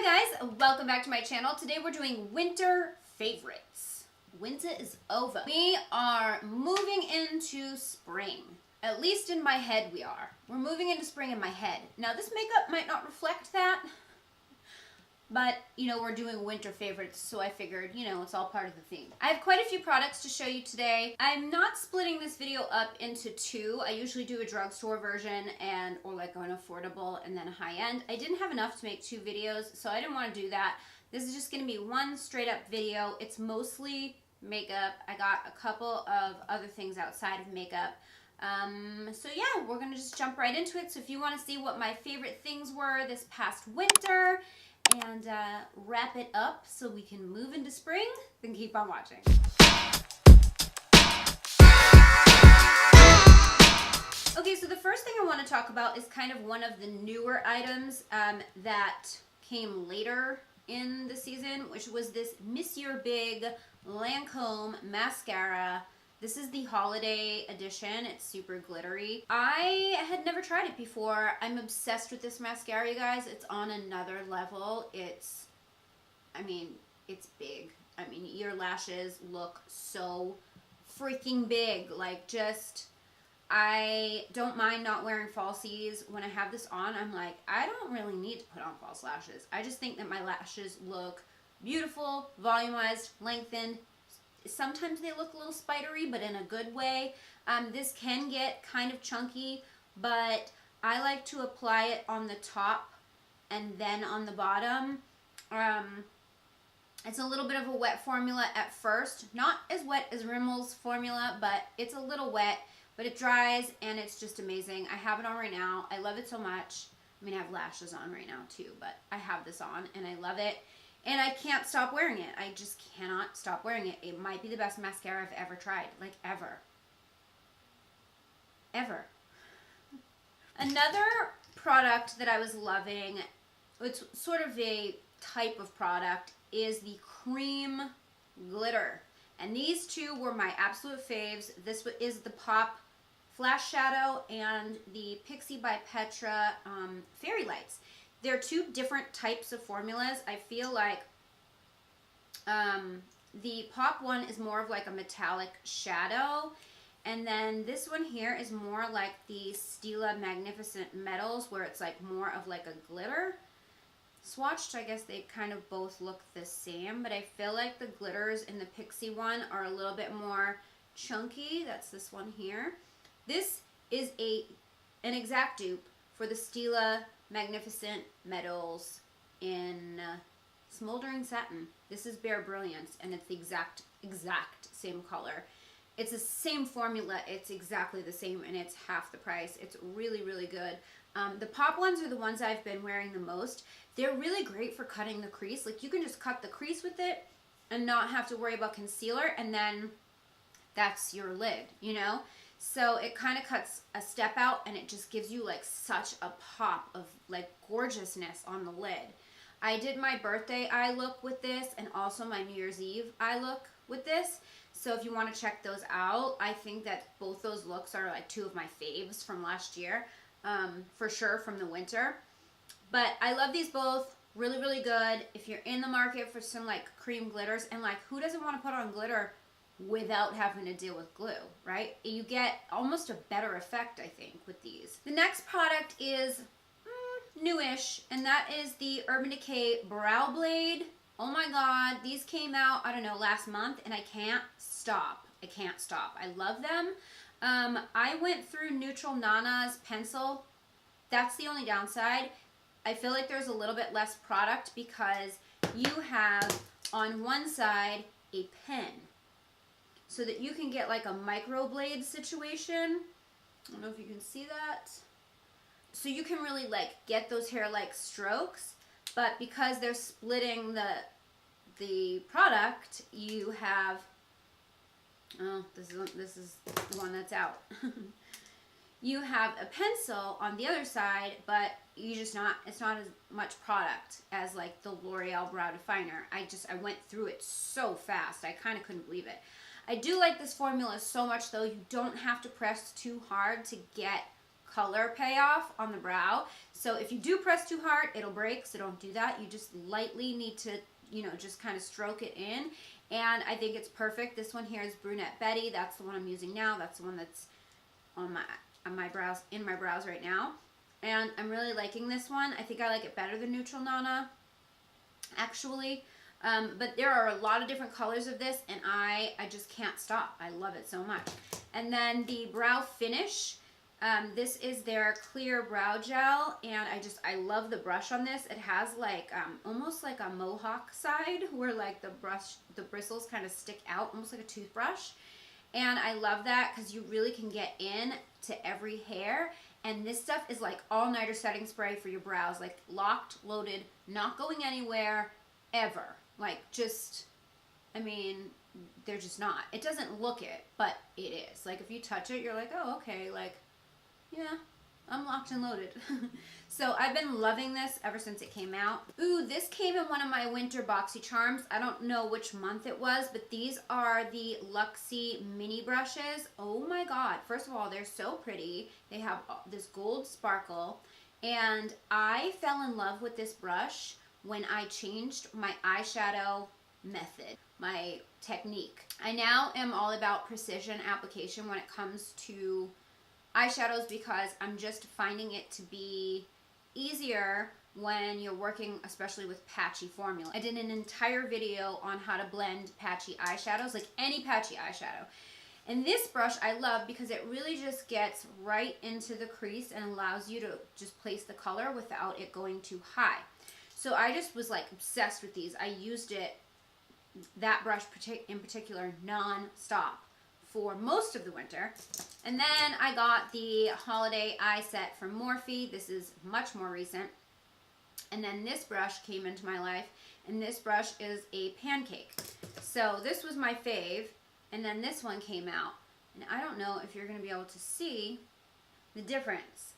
Hi guys, welcome back to my channel. Today we're doing winter favorites. Winter is over. We are moving into spring. At least in my head we are. We're moving into spring in my head. Now this makeup might not reflect that, but you know, we're doing winter favorites, so I figured, you know, it's all part of the theme. I have quite a few products to show you today. I'm not splitting this video up into two. I usually do a drugstore version or like an affordable and then a high-end. I didn't have enough to make two videos, so I didn't want to do that. This is just going to be one straight up video. It's mostly makeup. I got a couple of other things outside of makeup. So yeah, we're going to just jump right into it. So if you want to see what my favorite things were this past winter, and wrap it up so we can move into spring, then keep on watching. Okay, so the first thing I want to talk about is kind of one of the newer items that came later in the season, which was this Monsieur Big Lancome mascara. This is the holiday edition. It's super glittery. I had never tried it before. I'm obsessed with this mascara, you guys. It's on another level. It's big. I mean, your lashes look so freaking big. Like, just, I don't mind not wearing falsies. When I have this on, I'm like, I don't really need to put on false lashes. I just think that my lashes look beautiful, volumized, lengthened. Sometimes they look a little spidery, but in a good way. This can get kind of chunky, but I like to apply it on the top and then on the bottom. It's a little bit of a wet formula at first. Not as wet as Rimmel's formula, but it's a little wet, but it dries and it's just amazing. I have it on right now. I love it so much. I mean, I have lashes on right now too, but I have this on and I love it. And I can't stop wearing it. I just cannot stop wearing it. It might be the best mascara I've ever tried. Like, ever. Ever. Another product that I was loving, it's sort of a type of product, is the cream glitter. And these two were my absolute faves. This is the Beauty Flashshadow and the Pixie by Petra Fairy Lights. They're two different types of formulas. I feel like the Pop one is more of like a metallic shadow. And then this one here is more like the Stila Magnificent Metals, where it's like more of like a glitter. Swatched, I guess they kind of both look the same, but I feel like the glitters in the Pixie one are a little bit more chunky. That's this one here. This is an exact dupe for the Stila Magnificent Metals in Smoldering Satin. This is Bare Brilliance, and it's the exact same color. It's the same formula. It's exactly the same, and it's half the price. It's really, really good. The Pop ones are the ones I've been wearing the most. They're really great for cutting the crease. Like, you can just cut the crease with it and not have to worry about concealer, and then that's your lid, you know? So it kind of cuts a step out, and it just gives you like such a pop of like gorgeousness on the lid. I did my birthday eye look with this, and also my New Year's Eve eye look with this. So if you want to check those out, I think that both those looks are like two of my faves from last year, for sure, from the winter. But I love these both. Really, really good. If you're in the market for some like cream glitters, and like, who doesn't want to put on glitter without having to deal with glue, right? You get almost a better effect, I think, with these. The next product is newish, and that is the Urban Decay Brow Blade. Oh my god, these came out, I don't know, last month, and I can't stop. I can't stop. I love them. I went through Neutral Nana's pencil. That's the only downside. I feel like there's a little bit less product because you have on one side a pen, so that you can get like a microblade situation. I don't know if you can see that. So you can really like get those hair-like strokes, but because they're splitting the product, you have, oh, this is the one that's out. You have a pencil on the other side, but it's not as much product as like the L'Oreal Brow Definer. I went through it so fast. I kind of couldn't believe it. I do like this formula so much, though. You don't have to press too hard to get color payoff on the brow. So if you do press too hard, it'll break, so don't do that. You just lightly need to, you know, just kind of stroke it in. And I think it's perfect. This one here is Brunette Betty. That's the one I'm using now. That's the one that's on my brows, in my brows right now. And I'm really liking this one. I think I like it better than Neutral Nana, actually. But there are a lot of different colors of this, and I just can't stop. I love it so much. And then the brow finish, this is their clear brow gel, and I love the brush on this. It has like almost like a mohawk side where like the bristles kind of stick out, almost like a toothbrush. And I love that because you really can get in to every hair. And this stuff is like all-nighter setting spray for your brows, like locked, loaded, not going anywhere ever. Like just, I mean, they're just not. It doesn't look it, but it is. Like if you touch it, you're like, oh, okay, like, yeah, I'm locked and loaded. So I've been loving this ever since it came out. Ooh, this came in one of my winter boxy charms. I don't know which month it was, but these are the Luxie mini brushes. Oh my God. First of all, they're so pretty. They have this gold sparkle, and I fell in love with this brush when I changed my eyeshadow method, my technique. I now am all about precision application when it comes to eyeshadows because I'm just finding it to be easier when you're working especially with patchy formula. I did an entire video on how to blend patchy eyeshadows, like any patchy eyeshadow. And this brush I love because it really just gets right into the crease and allows you to just place the color without it going too high. So I just was like obsessed with these. I used it, that brush in particular, non-stop for most of the winter. And then I got the holiday eye set from Morphe. This is much more recent. And then this brush came into my life, and this brush is a pancake. So this was my fave, and then this one came out. And I don't know if you're gonna be able to see the difference.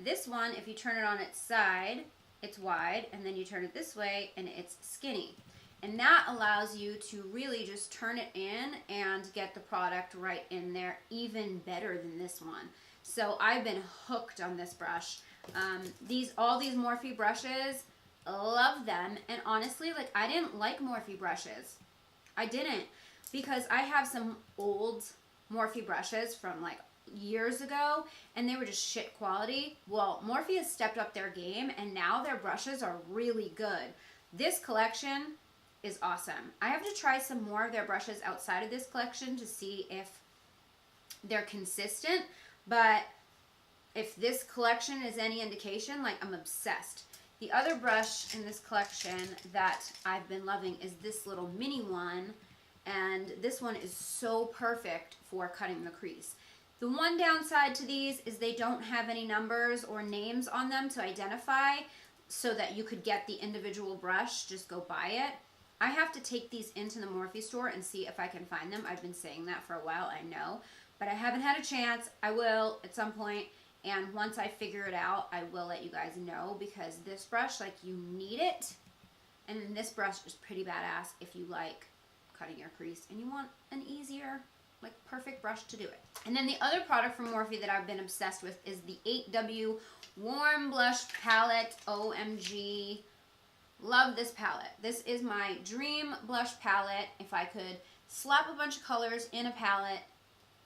This one, if you turn it on its side, it's wide, and then you turn it this way and it's skinny. And that allows you to really just turn it in and get the product right in there, even better than this one. So I've been hooked on this brush. All these Morphe brushes, love them. And honestly, like, I didn't like Morphe brushes. I didn't, because I have some old Morphe brushes from like years ago, and they were just shit quality. Well, Morphe has stepped up their game, and now their brushes are really good. This collection is awesome. I have to try some more of their brushes outside of this collection to see if they're consistent, but if this collection is any indication, like, I'm obsessed. The other brush in this collection that I've been loving is this little mini one, and this one is so perfect for cutting the crease. The one downside to these is they don't have any numbers or names on them to identify so that you could get the individual brush, just go buy it. I have to take these into the Morphe store and see if I can find them. I've been saying that for a while, I know, but I haven't had a chance. I will at some point, and once I figure it out, I will let you guys know, because this brush, like, you need it, and then this brush is pretty badass if you like cutting your crease and you want an easier, like, perfect brush to do it. And then the other product from Morphe that I've been obsessed with is the 8W Warm Blush Palette. OMG. Love this palette. This is my dream blush palette. If I could slap a bunch of colors in a palette,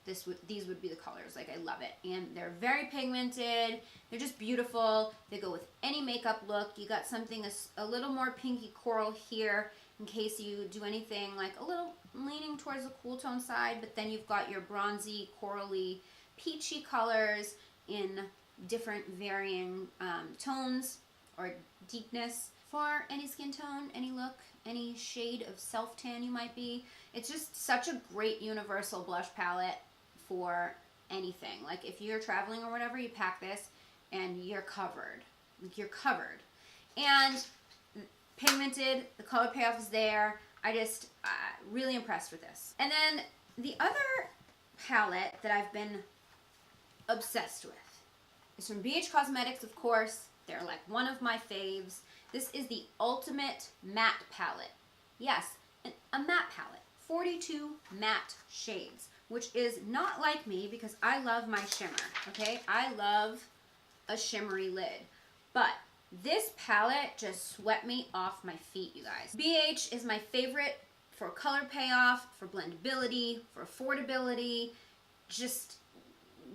these would be the colors. Like, I love it. And they're very pigmented. They're just beautiful. They go with any makeup look. You got something a little more pinky coral here in case you do anything like a little leaning towards the cool tone side, but then you've got your bronzy, corally, peachy colors in different varying tones or deepness for any skin tone, any look, any shade of self-tan you might be. It's just such a great universal blush palette for anything. Like, if you're traveling or whatever, you pack this and you're covered. Like, you're covered. And pigmented, the color payoff is there. I just really impressed with this. And then the other palette that I've been obsessed with is from BH Cosmetics, of course. They're like one of my faves. This is the Ultimate Matte Palette. Yes, a matte palette. 42 matte shades which is not like me because I love my shimmer, okay? I love a shimmery lid, but this palette just swept me off my feet, you guys. BH is my favorite for color payoff, for blendability, for affordability. Just,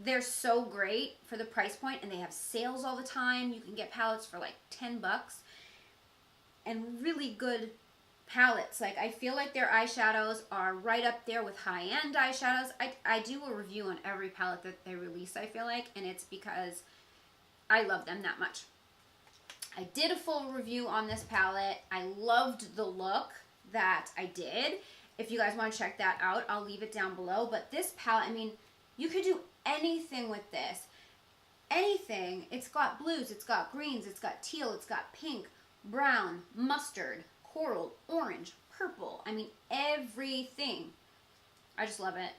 they're so great for the price point, and they have sales all the time. You can get palettes for like 10 bucks and really good palettes. Like, I feel like their eyeshadows are right up there with high-end eyeshadows. I do a review on every palette that they release, I feel like, and it's because I love them that much. I did a full review on this palette. I loved the look that I did. If you guys want to check that out, I'll leave it down below. But this palette, I mean, you could do anything with this. Anything. It's got blues, it's got greens, it's got teal, it's got pink, brown, mustard, coral, orange, purple. I mean, everything. I just love it.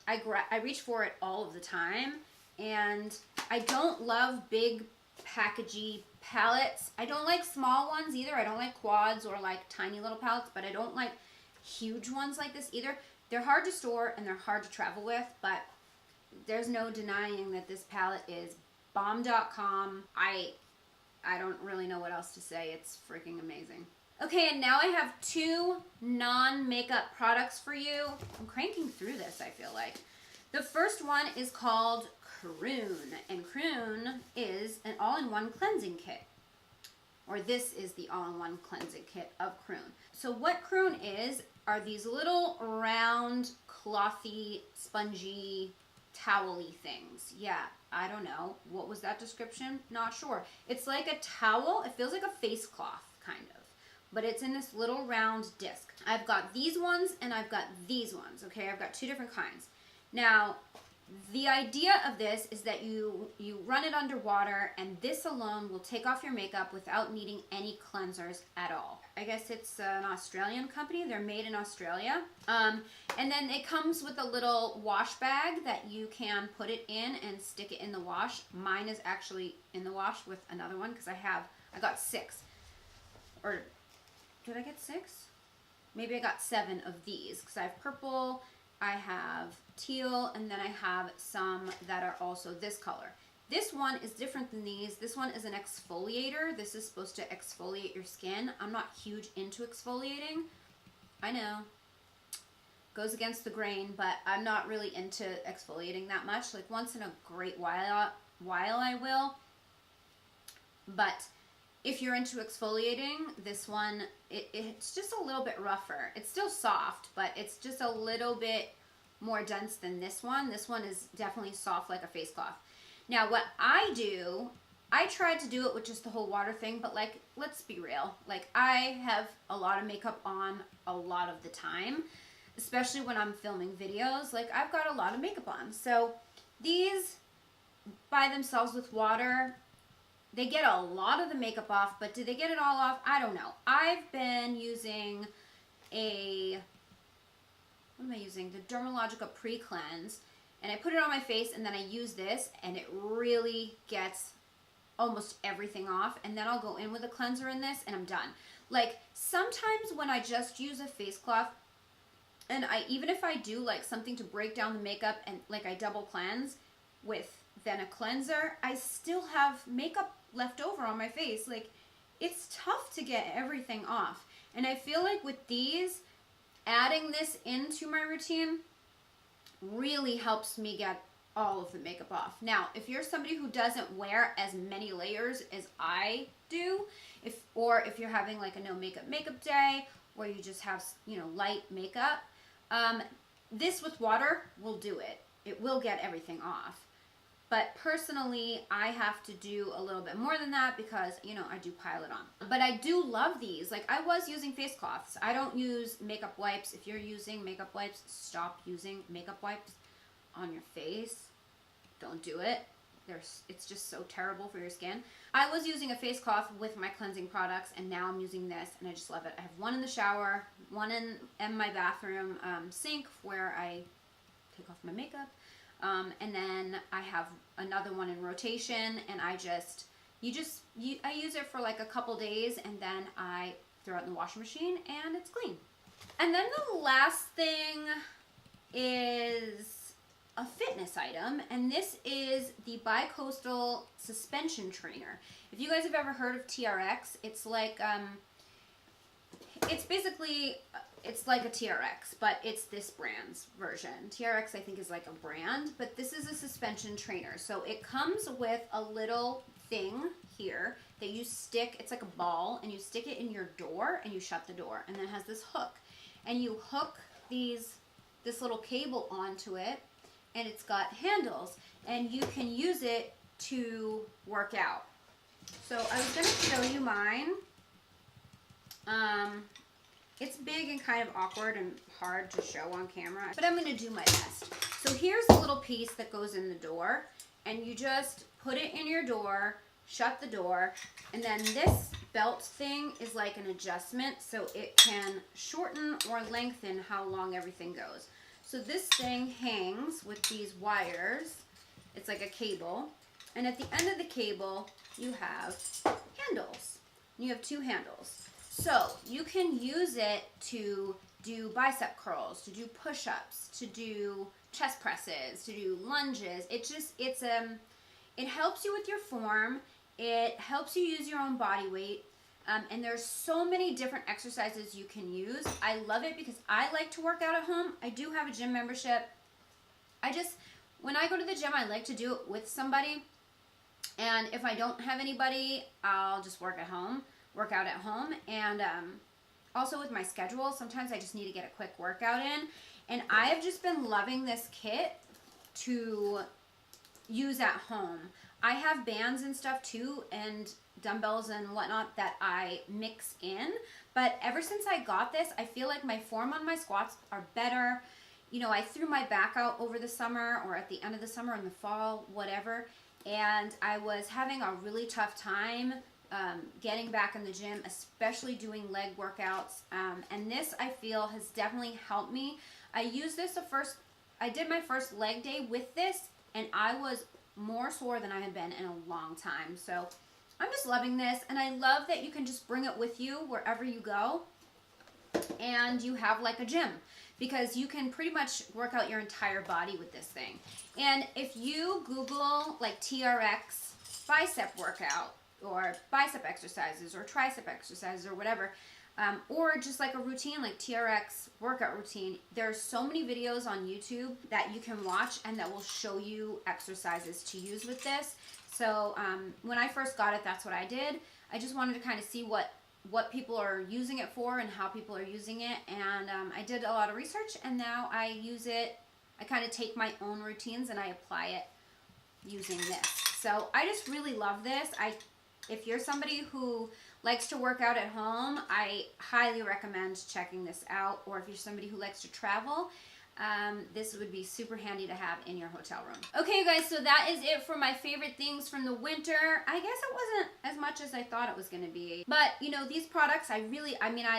I reach for it all of the time. And I don't love big packagey palettes. I don't like small ones either. I don't like quads or like tiny little palettes, but I don't like huge ones like this either. They're hard to store and they're hard to travel with, but there's no denying that this palette is bomb.com. I don't really know what else to say. It's freaking amazing. Okay, and now I have two non-makeup products for you. I'm cranking through this, I feel like. The first one is called Croon, and Croon is an all-in-one cleansing kit. Or this is the all-in-one cleansing kit of Croon. So what Croon is are these little round, clothy, spongy, towel-y things. Yeah, I don't know. What was that description? Not sure. It's like a towel. It feels like a face cloth, kind of. But it's in this little round disc. I've got these ones and I've got these ones, okay? I've got two different kinds. Now, the idea of this is that you run it under water, and this alone will take off your makeup without needing any cleansers at all. I guess it's an Australian company. They're made in Australia. And then it comes with a little wash bag that you can put it in and stick it in the wash. Mine is actually in the wash with another one because I got 6. Or did I get 6? Maybe I got 7 of these because I have purple, I have teal, and then I have some that are also this color. This one is different than these. This one is an exfoliator. This is supposed to exfoliate your skin. I'm not huge into exfoliating. I know. Goes against the grain, but I'm not really into exfoliating that much. Like once in a great while I will. But if you're into exfoliating, this one, it's just a little bit rougher. It's still soft, but it's just a little bit more dense than this one. This one is definitely soft like a face cloth. Now, what I do, I tried to do it with just the whole water thing, but like, let's be real. Like, I have a lot of makeup on a lot of the time, especially when I'm filming videos. Like, I've got a lot of makeup on. So these, by themselves with water, they get a lot of the makeup off, but do they get it all off? I don't know. I've been using what am I using? The Dermalogica Pre-Cleanse, and I put it on my face, and then I use this, and it really gets almost everything off, and then I'll go in with a cleanser in this, and I'm done. Like, sometimes when I just use a face cloth, and even if I do, like, something to break down the makeup, and, like, I double cleanse with then a cleanser, I still have makeup left over on my face. Like, it's tough to get everything off. And I feel like with these, adding this into my routine really helps me get all of the makeup off. Now, if you're somebody who doesn't wear as many layers as I do, if you're having like a no makeup day, or you just have, you know, light makeup, this with water will do it. It will get everything off. But personally, I have to do a little bit more than that because, you know, I do pile it on. But I do love these. Like, I was using face cloths. I don't use makeup wipes. If you're using makeup wipes, stop using makeup wipes on your face. Don't do it. It's just so terrible for your skin. I was using a face cloth with my cleansing products, and now I'm using this, and I just love it. I have one in the shower, one in my bathroom sink where I take off my makeup. And then I have another one in rotation, and I use it for like a couple days, and then I throw it in the washing machine, and it's clean. And then the last thing is a fitness item, and this is the Bicoastal Suspension Trainer. If you guys have ever heard of TRX, it's like, it's basically, it's like a TRX, but it's this brand's version. TRX, I think, is like a brand, but this is a suspension trainer. So it comes with a little thing here that you stick, it's like a ball, and you stick it in your door, and you shut the door, and then it has this hook. And you hook this little cable onto it, and it's got handles, and you can use it to work out. So I was going to show you mine. It's big and kind of awkward and hard to show on camera, but I'm going to do my best. So here's a little piece that goes in the door, and you just put it in your door, shut the door, and then this belt thing is like an adjustment, so it can shorten or lengthen how long everything goes. So this thing hangs with these wires. It's like a cable, and at the end of the cable you have handles. You have two handles. So you can use it to do bicep curls, to do push-ups, to do chest presses, to do lunges. It helps you with your form. It helps you use your own body weight. And there's so many different exercises you can use. I love it because I like to work out at home. I do have a gym membership. When I go to the gym, I like to do it with somebody. And if I don't have anybody, I'll just work out at home. And also with my schedule, sometimes I just need to get a quick workout in. And I have just been loving this kit to use at home. I have bands and stuff too, and dumbbells and whatnot that I mix in, but ever since I got this, I feel like my form on my squats are better. You know, I threw my back out over the summer or at the end of the summer, in the fall, whatever, and I was having a really tough time getting back in the gym, especially doing leg workouts, and this, I feel, has definitely helped me. I used this I did my first leg day with this, and I was more sore than I had been in a long time. So I'm just loving this, and I love that you can just bring it with you wherever you go, and you have like a gym, because you can pretty much work out your entire body with this thing. And if you Google like TRX bicep workout, or bicep exercises, or tricep exercises, or whatever, or just like a routine like TRX workout routine, there's so many videos on YouTube that you can watch and that will show you exercises to use with this. So when I first got it, that's what I did. I just wanted to kind of see what people are using it for and how people are using it, and I did a lot of research, and now I use it. I kind of take my own routines and I apply it using this. So I just really love this. If you're somebody who likes to work out at home, I highly recommend checking this out. Or if you're somebody who likes to travel, this would be super handy to have in your hotel room. Okay, you guys, so that is it for my favorite things from the winter. I guess it wasn't as much as I thought it was going to be. But, you know, these products, I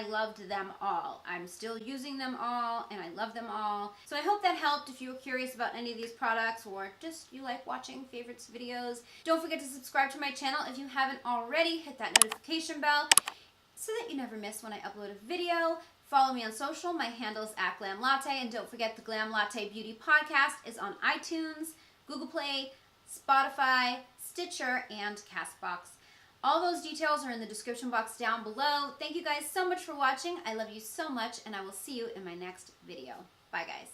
loved them all. I'm still using them all, and I love them all. So I hope that helped if you were curious about any of these products, or just you like watching favorites videos. Don't forget to subscribe to my channel if you haven't already. Hit that notification bell so that you never miss when I upload a video. Follow me on social. My handle is @GLAMLATTE. And don't forget, the Glam Latte Beauty Podcast is on iTunes, Google Play, Spotify, Stitcher, and CastBox. All those details are in the description box down below. Thank you guys so much for watching. I love you so much, and I will see you in my next video. Bye, guys.